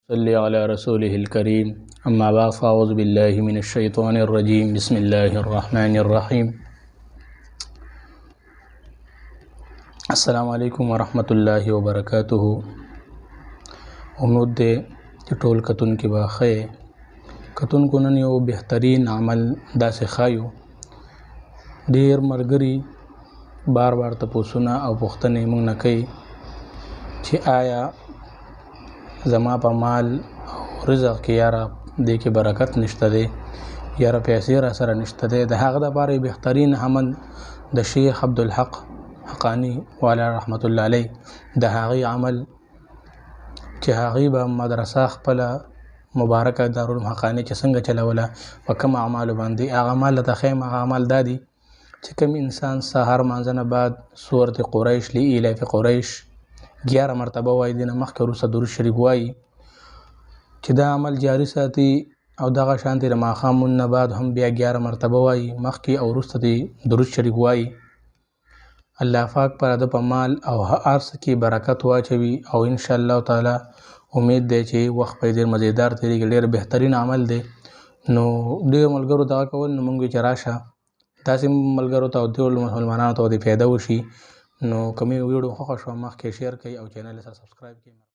صل على رسوله الكريم أما بعد فأعوذ بالله من الشيطان الرجيم بسم الله الرحمن الرحيم السلام علیکم ورحمۃ اللہ وبرکاتہ امید دے چې ټول کتون کې به ښه کتون کو نن یو بهترین عمل داسې ښایو ډیر ملګري بار بار تپوسونه او پوښتنې موږ نه کوي چې آیا زما په مال او رزق کې یاره دې کې برکت نشته دی یاره پیسې را سره نشته دی د هغه دپاره بهترین عمل د شیخ عبدالحق حقانی والا رحمت الله علیه د هغې عمل چې هغې به مدرسه خپله مبارکه دارالعلوم حقانی چې څنګه چلوله په کوم اعمالو باندې هغه عمل ته ښیم هغه عمل دا دی چې کوم انسان سهار مانځه نه بعد سورت قریش لإیلاف قریش 11 مرتبه وایي دې نه مخکې وروسته درود شریف وایي چې دا عمل جاري ساتي او دغه شانتې د ماښام نه بعد هم بیا 11 مرتبه وایي مخکې او وروسته دې درود شریف وایي الله پاک پر د په مال او هر څه کې برکت واچوي او ان شاء الله تعالی امید دی چې وخت په ډېر مزیدار تېرېږي ډېر بهترین عمل دی نو ډېر ملګرو دغه کول نو موږ چې راشه داسې ملګرو ته او ټولو مسلمانانو ته د فایده وشي نو کومې ویډیو خوښه شوه مخکې شیر کړئ او چینل سره سبسکرایب کړئ